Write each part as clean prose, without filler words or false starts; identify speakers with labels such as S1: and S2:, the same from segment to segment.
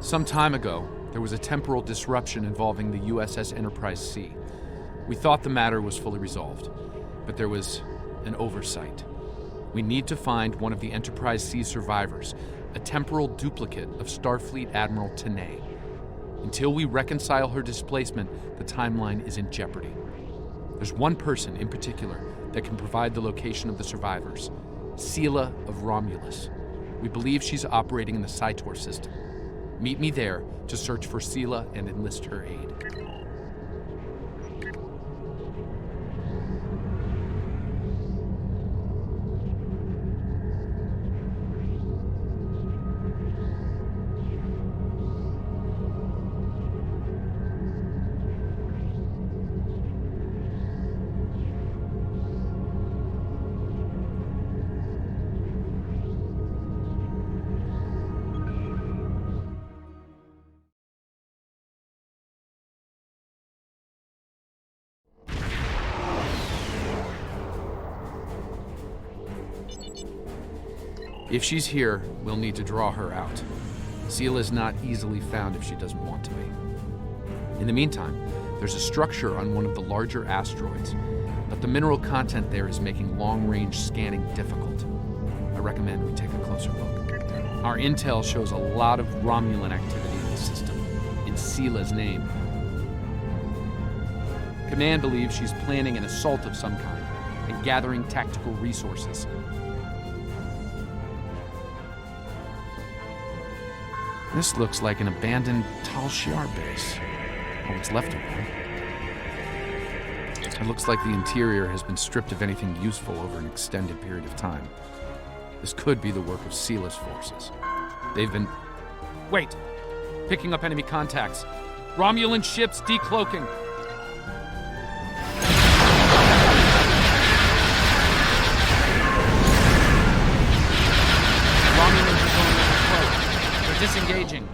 S1: Some time ago, there was a temporal disruption involving the USS Enterprise C. We thought the matter was fully resolved, but there was an oversight. We need to find one of the Enterprise C survivors, a temporal duplicate of Starfleet Admiral Temer. Until we reconcile her displacement, the timeline is in jeopardy. There's one person in particular that can provide the location of the survivors, Sela of Romulus. We believe she's operating in the Cytor system. Meet me there to search for Sela and enlist her aid. If she's here, we'll need to draw her out. Sela's not easily found if she doesn't want to be. In the meantime, there's a structure on one of the larger asteroids, but the mineral content there is making long-range scanning difficult. I recommend we take a closer look. Our intel shows a lot of Romulan activity in the system, in Sela's name. Command believes she's planning an assault of some kind and gathering tactical resources. This looks like an abandoned Tal Shiar base. Or what's left of one. It looks like the interior has been stripped of anything useful over an extended period of time. This could be the work of Sela's forces. They've been... Wait! Picking up enemy contacts. Romulan ships decloaking. Romulans are going over cloak. They're disengaging.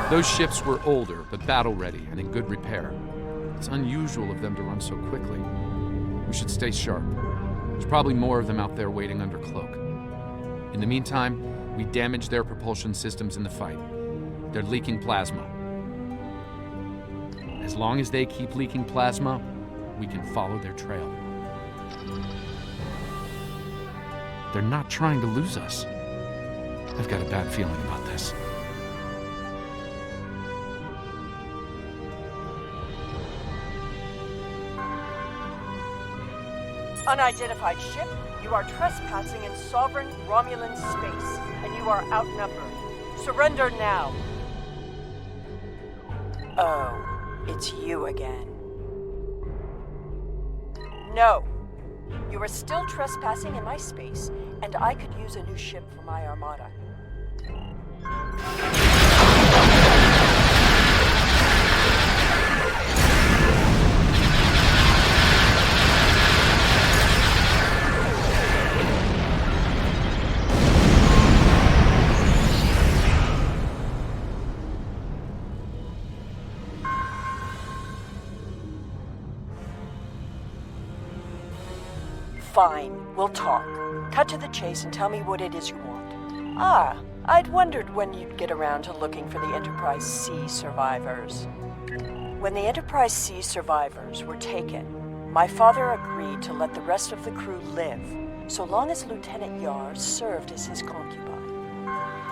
S1: Those ships were older, but battle-ready and in good repair. It's unusual of them to run so quickly. We should stay sharp. There's probably more of them out there waiting under cloak. In the meantime, we damage their propulsion systems in the fight. They're leaking plasma. As long as they keep leaking plasma, we can follow their trail. They're not trying to lose us. I've got a bad feeling about this.
S2: Unidentified ship, you are trespassing in sovereign Romulan space, and you are outnumbered. Surrender now. Oh, it's you again. No. You are still trespassing in my space, and I could use a new ship for my armada. Fine, we'll talk. Cut to the chase and tell me what it is you want. Ah, I'd wondered when you'd get around to looking for the Enterprise C survivors. When the Enterprise C survivors were taken, my father agreed to let the rest of the crew live, so long as Lieutenant Yar served as his concubine.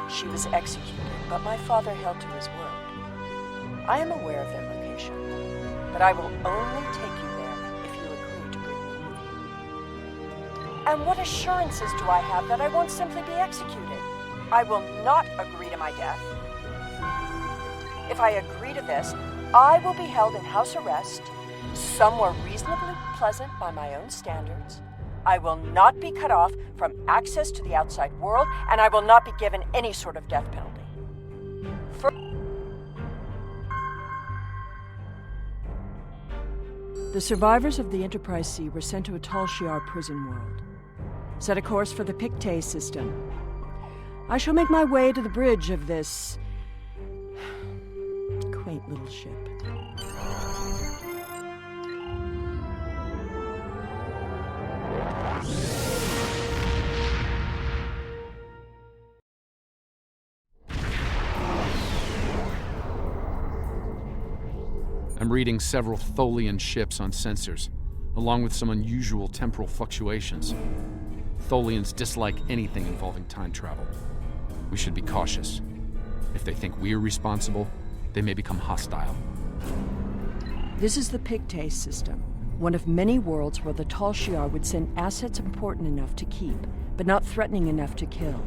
S2: She was executed, but my father held to his word. I am aware of their location, but I will only take you there if you agree to bring me with you. And what assurances do I have that I won't simply be executed? I will not agree to my death. If I agree to this, I will be held in house arrest, somewhere reasonably pleasant by my own standards. I will not be cut off from access to the outside world, and I will not be given any sort of death penalty.
S3: The survivors of the Enterprise C were sent to a Tal Shiar prison world. Set a course for the Pictet system. I shall make my way to the bridge of this quaint little ship.
S1: I'm reading several Tholian ships on sensors, along with some unusual temporal fluctuations. Tholians dislike anything involving time travel. We should be cautious. If they think we're responsible, they may become hostile.
S3: This is the Pictet system, one of many worlds where the Tal Shiar would send assets important enough to keep, but not threatening enough to kill.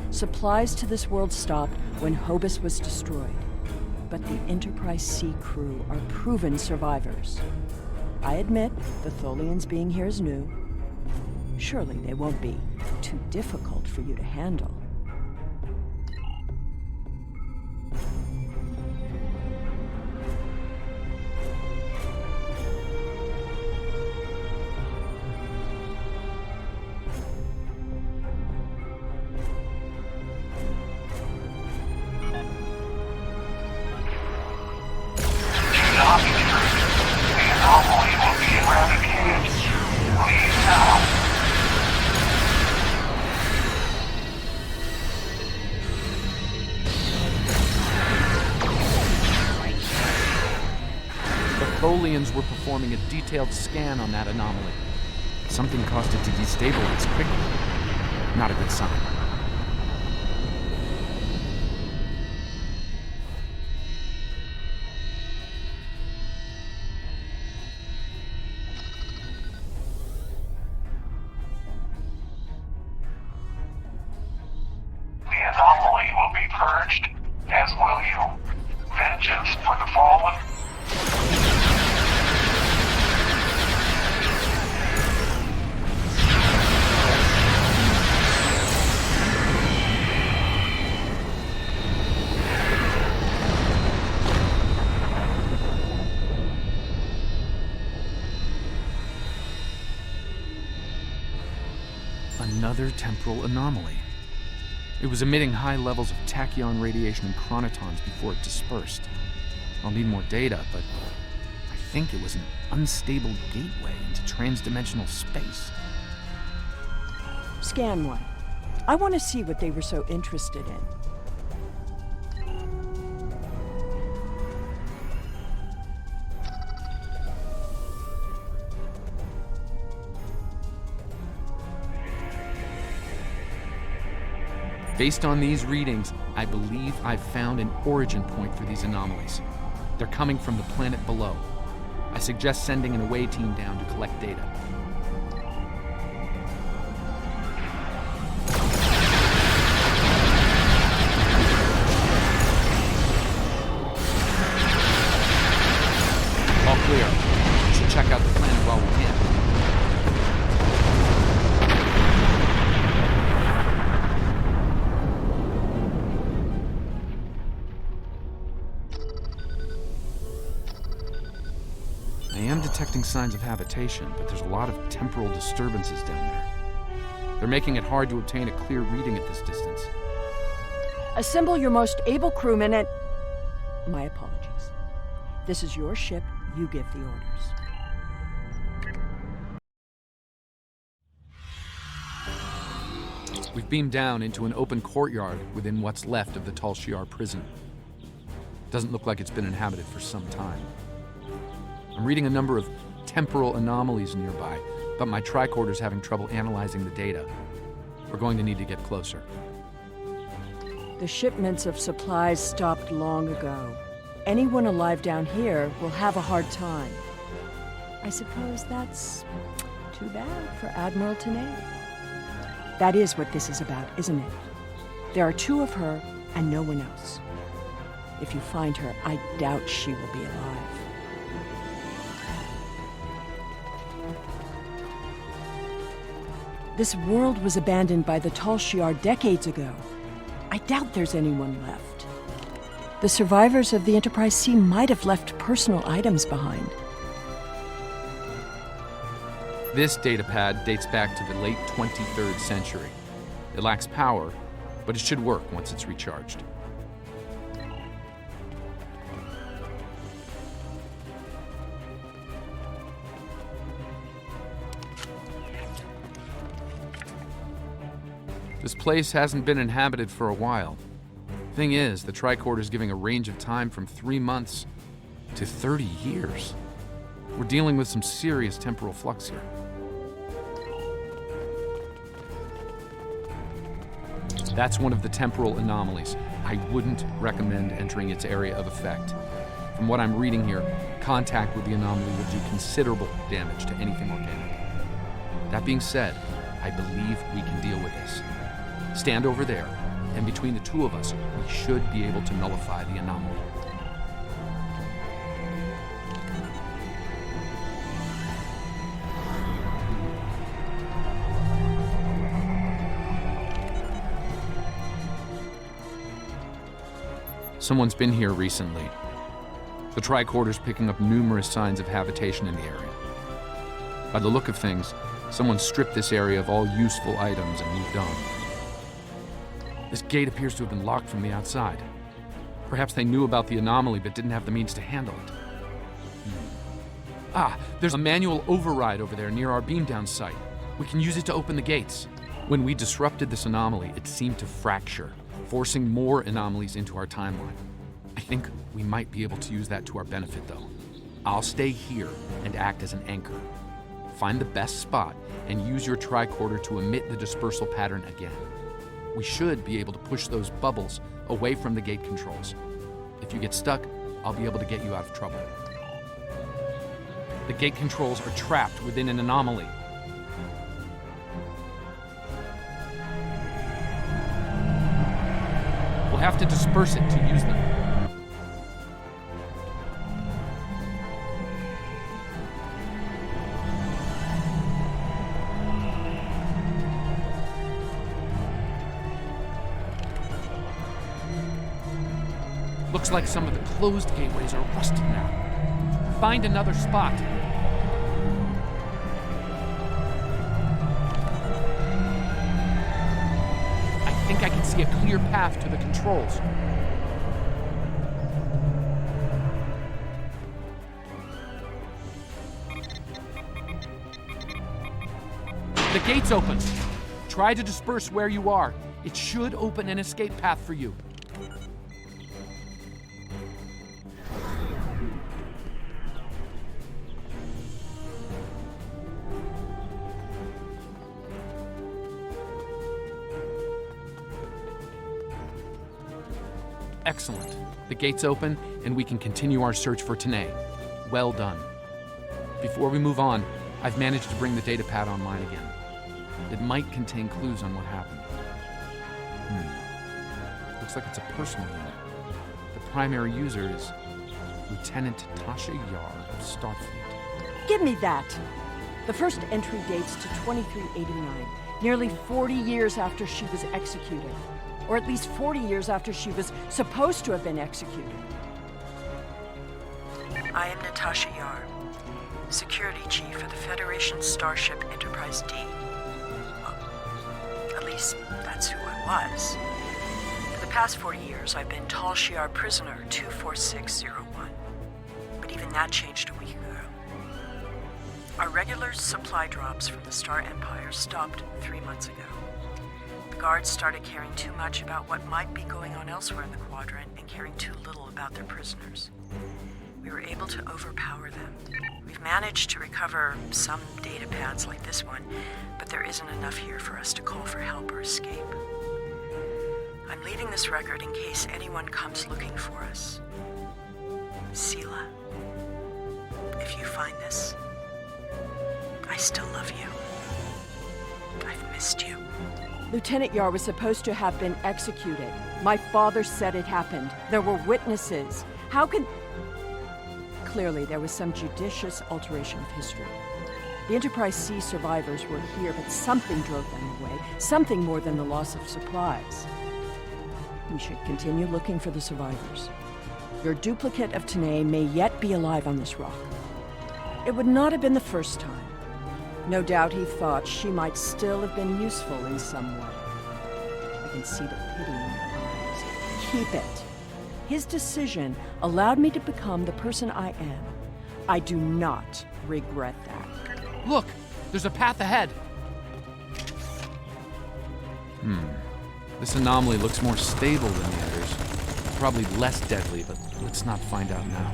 S3: Supplies to this world stopped when Hobus was destroyed. But the Enterprise C crew are proven survivors. I admit, the Tholians being here is new. Surely they won't be too difficult for you to handle.
S1: Tholians were performing a detailed scan on that anomaly. Something caused it to destabilize quickly. Not a good sign.
S4: The anomaly will be purged, as will you. Vengeance for the fallen.
S1: Another temporal anomaly. It was emitting high levels of tachyon radiation and chronotons before it dispersed. I'll need more data, but I think it was an unstable gateway into transdimensional space.
S3: Scan one. I want to see what they were so interested in.
S1: Based on these readings, I believe I've found an origin point for these anomalies. They're coming from the planet below. I suggest sending an away team down to collect data. All clear. We should check out the planet while we can. I am detecting signs of habitation, but there's a lot of temporal disturbances down there. They're making it hard to obtain a clear reading at this distance.
S3: Assemble your most able crewmen and... My apologies. This is your ship. You give the orders.
S1: We've beamed down into an open courtyard within what's left of the Tal Shiar prison. Doesn't look like it's been inhabited for some time. I'm reading a number of temporal anomalies nearby, but my tricorder's having trouble analyzing the data. We're going to need to get closer.
S3: The shipments of supplies stopped long ago. Anyone alive down here will have a hard time. I suppose that's too bad for Admiral Temer. That is what this is about, isn't it? There are two of her and no one else. If you find her, I doubt she will be alive. This world was abandoned by the Tal Shiar decades ago. I doubt there's anyone left. The survivors of the Enterprise C might have left personal items behind.
S1: This datapad dates back to the late 23rd century. It lacks power, but it should work once it's recharged. This place hasn't been inhabited for a while. Thing is, the tricorder's giving a range of time from 3 months to 30 years. We're dealing with some serious temporal flux here. That's one of the temporal anomalies. I wouldn't recommend entering its area of effect. From what I'm reading here, contact with the anomaly will do considerable damage to anything organic. That being said, I believe we can deal with this. Stand over there, and between the two of us, we should be able to nullify the anomaly. Someone's been here recently. The tricorder's picking up numerous signs of habitation in the area. By the look of things, someone stripped this area of all useful items and moved on. This gate appears to have been locked from the outside. Perhaps they knew about the anomaly but didn't have the means to handle it. Ah, there's a manual override over there near our beam-down site. We can use it to open the gates. When we disrupted this anomaly, it seemed to fracture, forcing more anomalies into our timeline. I think we might be able to use that to our benefit, though. I'll stay here and act as an anchor. Find the best spot and use your tricorder to emit the dispersal pattern again. We should be able to push those bubbles away from the gate controls. If you get stuck, I'll be able to get you out of trouble. The gate controls are trapped within an anomaly. We'll have to disperse it to use them. Looks like some of the closed gateways are rusted now. Find another spot. I think I can see a clear path to the controls. The gate's open. Try to disperse where you are. It should open an escape path for you. Excellent. The gate's open, and we can continue our search for Temer. Well done. Before we move on, I've managed to bring the datapad online again. It might contain clues on what happened. Looks like it's a personal unit. The primary user is Lieutenant Tasha Yar of Starfleet.
S3: Give me that! The first entry dates to 2389, nearly 40 years after she was executed. Or at least 40 years after she was supposed to have been executed.
S2: I am Natasha Yar, Security Chief of the Federation Starship Enterprise D. Well, at least that's who I was. For the past 40 years, I've been Tal Shiar Prisoner 24601. But even that changed a week ago. Our regular supply drops from the Star Empire stopped 3 months ago. Guards started caring too much about what might be going on elsewhere in the quadrant and caring too little about their prisoners. We were able to overpower them. We've managed to recover some data pads like this one, but there isn't enough here for us to call for help or escape. I'm leaving this record in case anyone comes looking for us. Sela, if you find this, I still love you. I've missed you.
S3: Lieutenant Yar was supposed to have been executed. My father said it happened. There were witnesses. How can... Clearly, there was some judicious alteration of history. The Enterprise C survivors were here, but something drove them away. Something more than the loss of supplies. We should continue looking for the survivors. Your duplicate of Temer may yet be alive on this rock. It would not have been the first time. No doubt he thought she might still have been useful in some way. I can see the pity in her eyes. Keep it. His decision allowed me to become the person I am. I do not regret that.
S1: Look! There's a path ahead! This anomaly looks more stable than the others. Probably less deadly, but let's not find out now.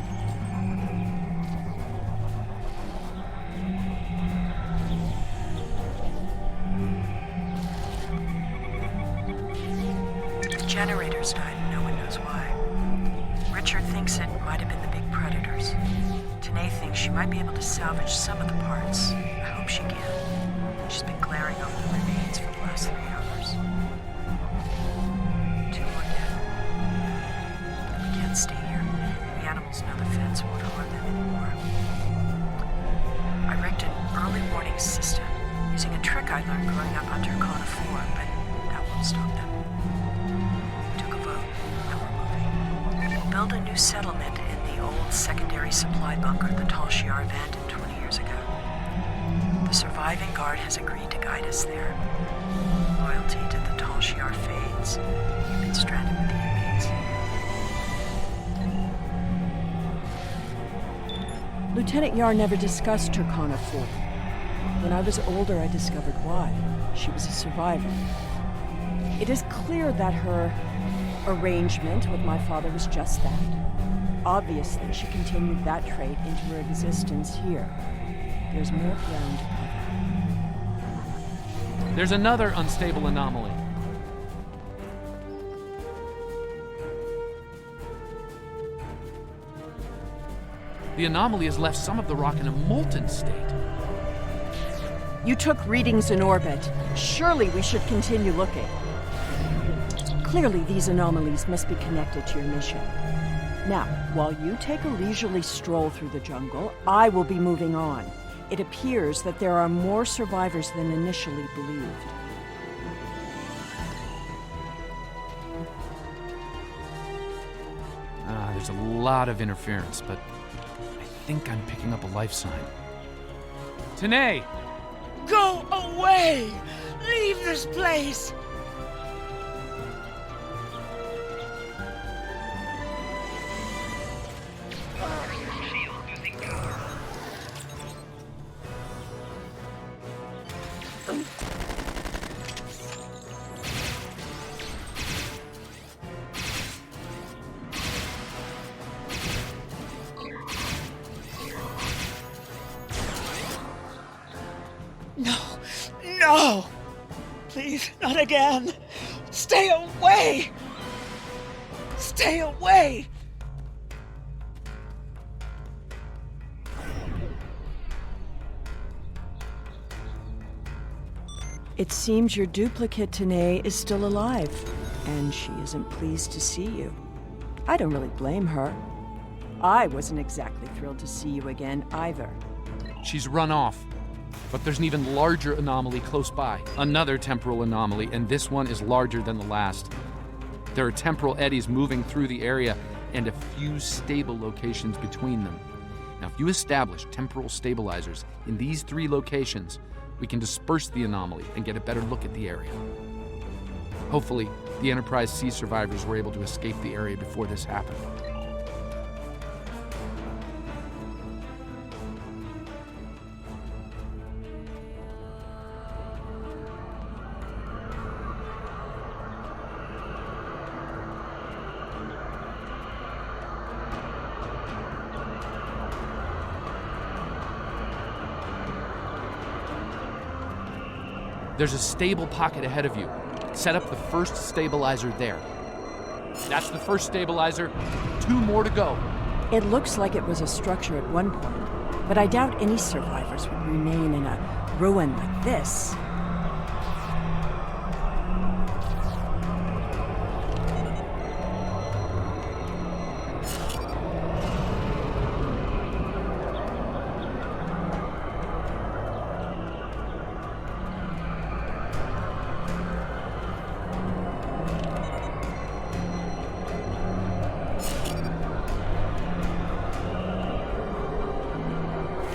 S2: generators died and no one knows why. Richard thinks it might have been the big predators. Tanae thinks she might be able to salvage some of the parts. I hope she can. She's been glaring over the remains for the last 3 hours. 2 more dead. We can't stay here. The animals know the fence won't harm them anymore. I rigged an early warning system using a trick I learned growing up under Kona 4, but that won't stop them. We took a vote, and we're moving. We'll build a new settlement in the old secondary supply bunker the Tal Shiar abandoned 20 years ago. The surviving guard has agreed to guide us there. Loyalty to the Tal Shiar fades. We've been stranded with the inmates.
S3: Lieutenant Yar never discussed Turkana 4. When I was older, I discovered why. She was a survivor. It is clear that her arrangement with my father was just that. Obviously, she continued that trait into her existence here. There's more ground to cover.
S1: There's another unstable anomaly. The anomaly has left some of the rock in a molten state.
S3: You took readings in orbit. Surely we should continue looking. Clearly, these anomalies must be connected to your mission. Now, while you take a leisurely stroll through the jungle, I will be moving on. It appears that there are more survivors than initially believed.
S1: There's a lot of interference, but I think I'm picking up a life sign. Tanae!
S5: Go away! Leave this place! No! Please, not again! Stay away! Stay away!
S3: It seems your duplicate, Tanae, is still alive, and she isn't pleased to see you. I don't really blame her. I wasn't exactly thrilled to see you again, either.
S1: She's run off. But there's an even larger anomaly close by. Another temporal anomaly, and this one is larger than the last. There are temporal eddies moving through the area, and a few stable locations between them. Now, if you establish temporal stabilizers in these 3 locations, we can disperse the anomaly and get a better look at the area. Hopefully, the Enterprise C survivors were able to escape the area before this happened. There's a stable pocket ahead of you. Set up the first stabilizer there. That's the first stabilizer. 2 more to go.
S3: It looks like it was a structure at one point, but I doubt any survivors would remain in a ruin like this.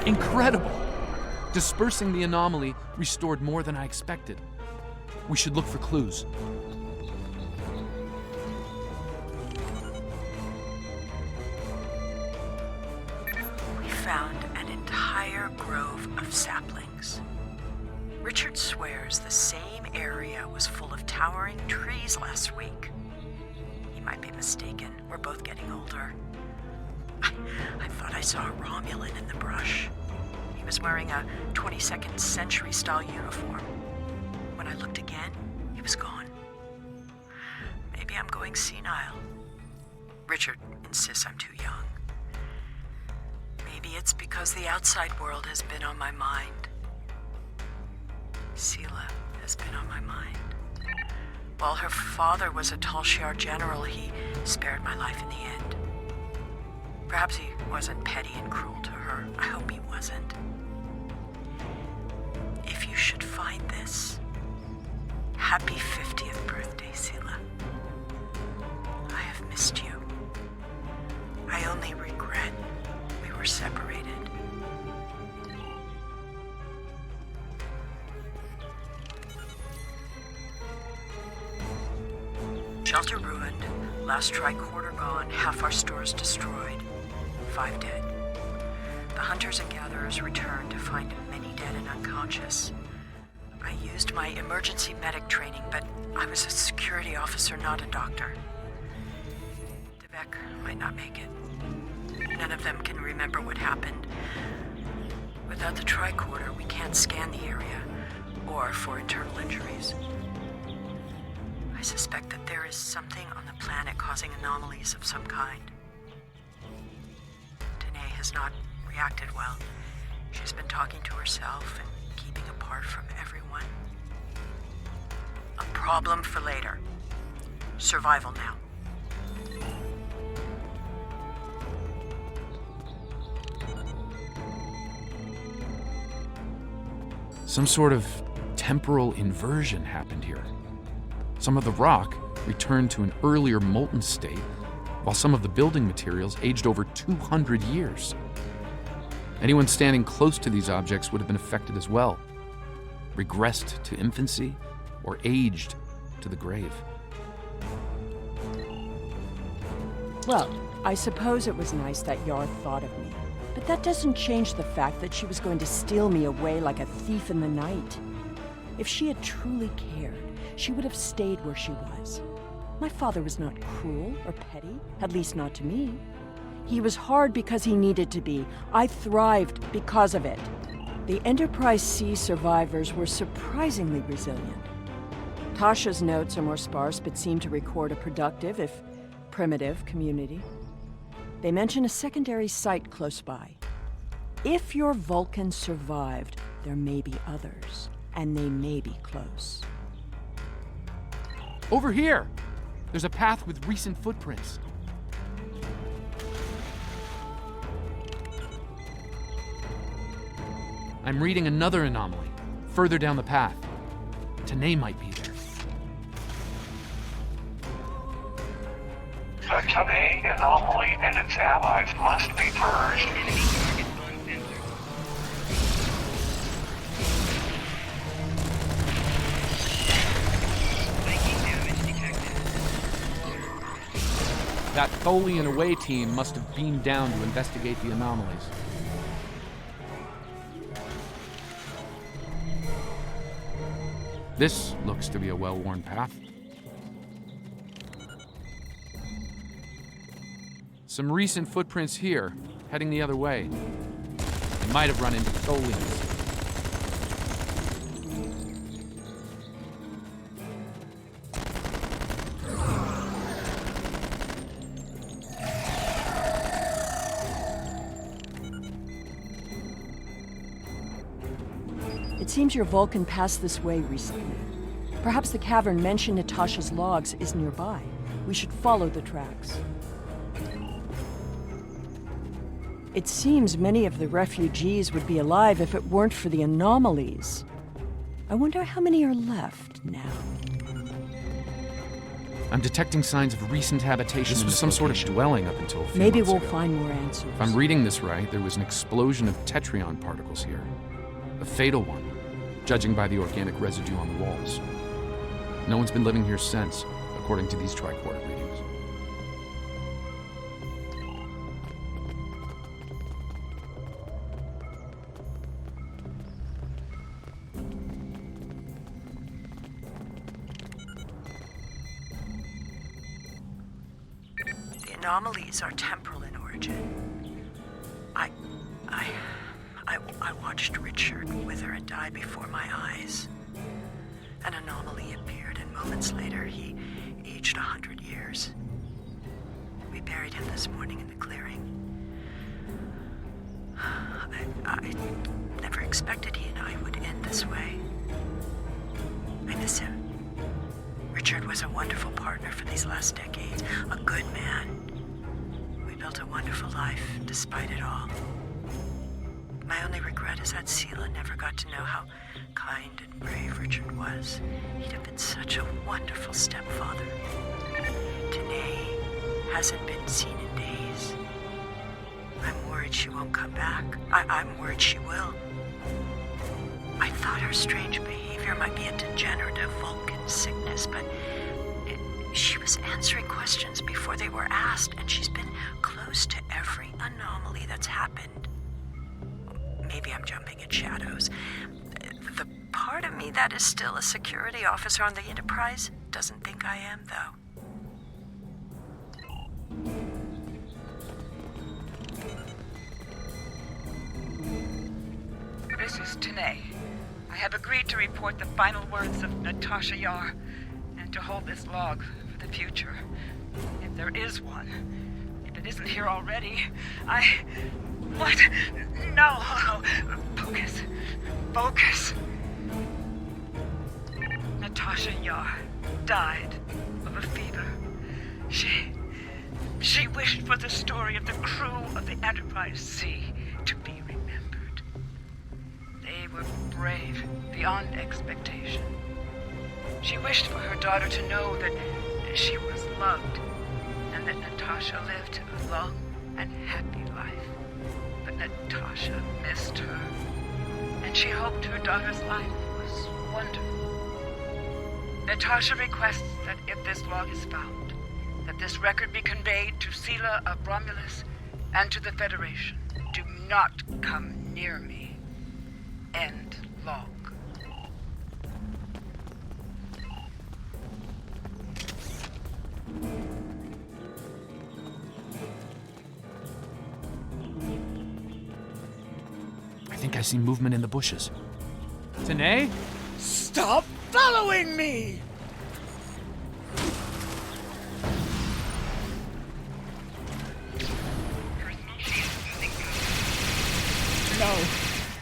S1: Incredible! Dispersing the anomaly restored more than I expected. We should look for clues.
S2: We found an entire grove of saplings. Richard swears the same area was full of towering trees last week. He might be mistaken. We're both getting older. I thought I saw a Romulan in the brush. He was wearing a 22nd century style uniform. When I looked again, he was gone. Maybe I'm going going senile. Richard insists I'm too young. Maybe it's because the outside world has been on my mind. Sela has been on my mind. While her father was a Tal Shiar general, he spared my life in the end. Perhaps he wasn't petty and cruel to her. I hope he wasn't. If you should find this, happy 50th birthday, Sela. I have missed you. I only regret we were separated. Shelter ruined, last tricorder gone, half our stores destroyed, 5 dead. The hunters and gatherers returned to find many dead and unconscious. I used my emergency medic training, but I was a security officer, not a doctor. Devek might not make it. None of them can remember what happened. Without the tricorder, we can't scan the area, or for internal injuries. I suspect that there is something on the planet causing anomalies of some kind. Danae has not reacted well. She's been talking to herself and keeping apart from everyone. A problem for later. Survival now.
S1: Some sort of temporal inversion happened here. Some of the rock returned to an earlier molten state, while some of the building materials aged over 200 years. Anyone standing close to these objects would have been affected as well, regressed to infancy, or aged to the grave.
S3: Well, I suppose it was nice that Yar thought of me. But that doesn't change the fact that she was going to steal me away like a thief in the night. If she had truly cared, she would have stayed where she was. My father was not cruel or petty, at least not to me. He was hard because he needed to be. I thrived because of it. The Enterprise C survivors were surprisingly resilient. Tasha's notes are more sparse, but seem to record a productive, if primitive, community. They mention a secondary site close by. If your Vulcan survived, there may be others, and they may be close.
S1: Over here! There's a path with recent footprints. I'm reading another anomaly, further down the path. Temer might be there.
S4: The Temer anomaly and its allies must be purged.
S1: That Tholian away team must have beamed down to investigate the anomalies. This looks to be a well-worn path. Some recent footprints here, heading the other way. They might have run into Tholians.
S3: It seems your Vulcan passed this way recently. Perhaps the cavern mentioned in Tasha's logs is nearby. We should follow the tracks. It seems many of the refugees would be alive if it weren't for the anomalies. I wonder how many are left now.
S1: I'm detecting signs of recent habitation. This was some sort of dwelling up until a few
S3: Maybe
S1: months
S3: we'll
S1: ago.
S3: find more answers.
S1: If I'm reading this right, there was an explosion of tetrion particles here. A fatal one, judging by the organic residue on the walls. No one's been living here since, according to these tricorder readings.
S2: The anomalies are temporal in origin. I watched Richard wither and die before my eyes. An anomaly appeared, and moments later he aged 100 years. We buried him this morning in the clearing. I never expected he and I would end this way. I miss him. Richard was a wonderful partner for these last decades, a good man. We built a wonderful life despite it all. My only regret is that Sela never got to know how kind and brave Richard was. He'd have been such a wonderful stepfather. Danae hasn't been seen in days. I'm worried she won't come back. I'm worried she will. I thought her strange behavior might be a degenerative Vulcan sickness, but she was answering questions before they were asked, and she's been close to every anomaly that's happened. Maybe I'm jumping at shadows. The part of me that is still a security officer on the Enterprise doesn't think I am, though.
S6: This is Temer. I have agreed to report the final words of Natasha Yar and to hold this log for the future. If there is one. If it isn't here already, What? No! Focus. Focus. Natasha Yar died of a fever. She wished for the story of the crew of the Enterprise C to be remembered. They were brave beyond expectation. She wished for her daughter to know that she was loved and that Natasha lived a long and happy life. But Natasha missed her, and she hoped her daughter's life was wonderful. Natasha requests that if this log is found, that this record be conveyed to Sela of Romulus and to the Federation. Do not come near me. End log.
S1: I think I see movement in the bushes. Danae?
S5: Stop following me! No,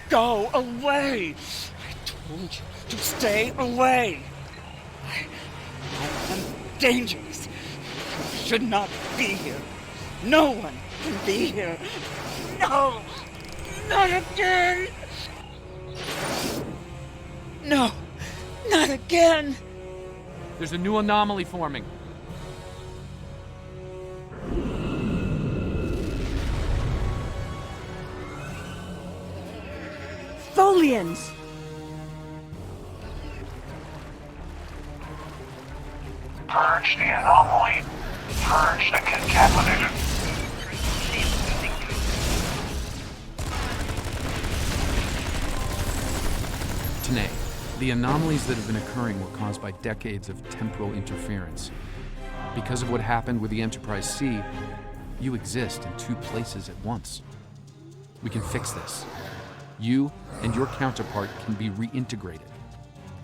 S5: go away! I told you to stay away! I am dangerous. You should not be here. No one can be here. No! Not again! No! Not again!
S1: There's a new anomaly forming.
S3: Tholians!
S4: Purge the anomaly. Purge the contaminated.
S1: Danae, the anomalies that have been occurring were caused by decades of temporal interference. Because of what happened with the Enterprise C, you exist in two places at once. We can fix this. You and your counterpart can be reintegrated.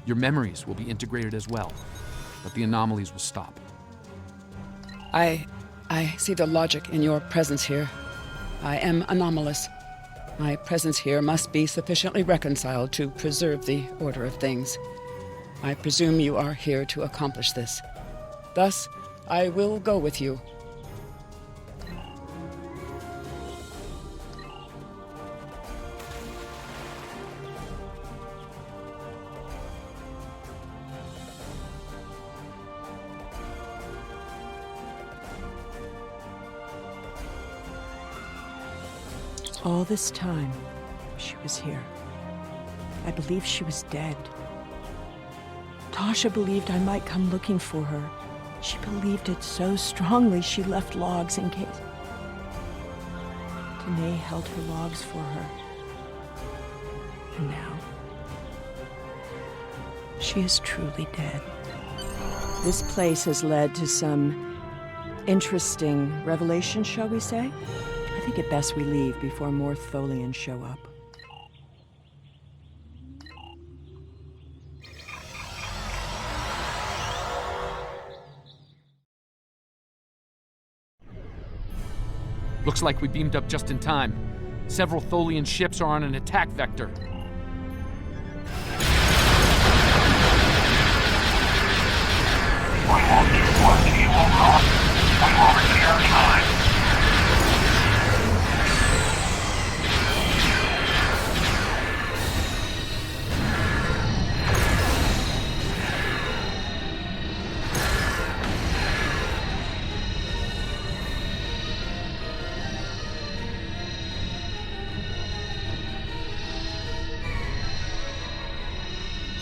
S1: Your memories will be integrated as well, but the anomalies will stop.
S7: I see the logic in your presence here. I am anomalous. My presence here must be sufficiently reconciled to preserve the order of things. I presume you are here to accomplish this. Thus, I will go with you.
S3: All this time, she was here. I believed she was dead. Tasha believed I might come looking for her. She believed it so strongly she left logs in case. Danae held her logs for her. And now, she is truly dead. This place has led to some interesting revelations, shall we say? I think it best we leave before more Tholians show up.
S1: Looks like we beamed up just in time. Several Tholian ships are on an attack vector.
S4: We won't do what he will not. We will repair time.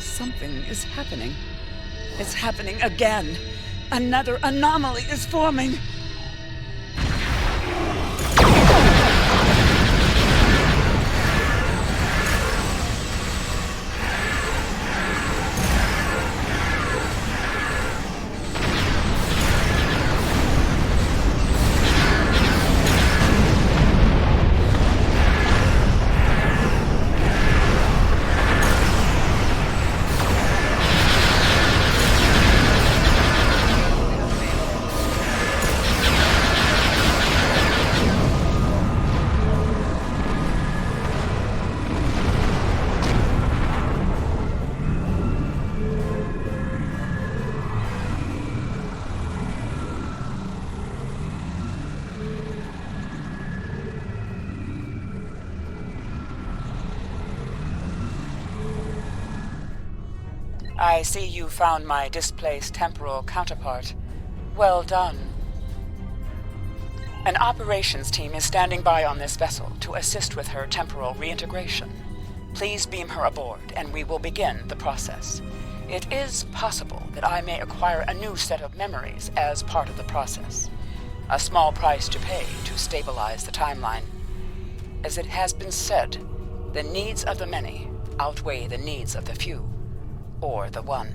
S7: Something is happening. It's happening again. Another anomaly is forming. I see you found my displaced temporal counterpart. Well done. An operations team is standing by on this vessel to assist with her temporal reintegration. Please beam her aboard, and we will begin the process. It is possible that I may acquire a new set of memories as part of the process. A small price to pay to stabilize the timeline. As it has been said, the needs of the many outweigh the needs of the few. Or the one.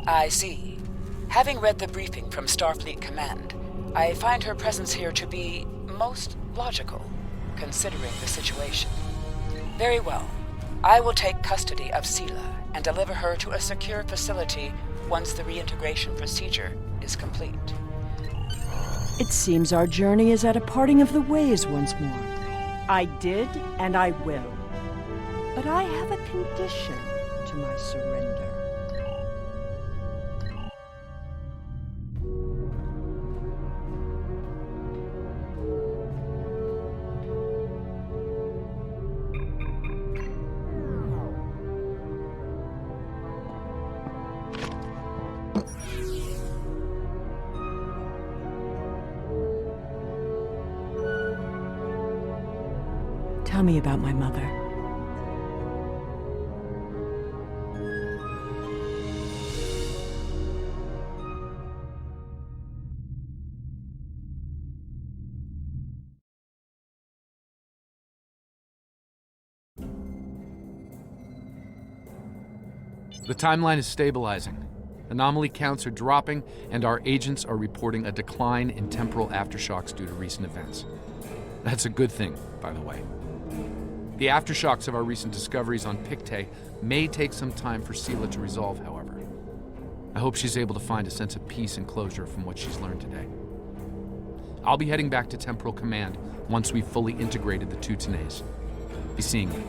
S7: I see. Having read the briefing from Starfleet Command, I find her presence here to be most logical, considering the situation. Very well. I will take custody of Sela and deliver her to a secure facility once the reintegration procedure is complete.
S3: It seems our journey is at a parting of the ways once more. I did, and I will. But I have a condition to my surrender. Tell me about my mother.
S1: The timeline is stabilizing. Anomaly counts are dropping, and our agents are reporting a decline in temporal aftershocks due to recent events. That's a good thing, by the way. The aftershocks of our recent discoveries on Pictet may take some time for Sela to resolve, however. I hope she's able to find a sense of peace and closure from what she's learned today. I'll be heading back to Temporal Command once we've fully integrated the two Tenes. Be seeing you.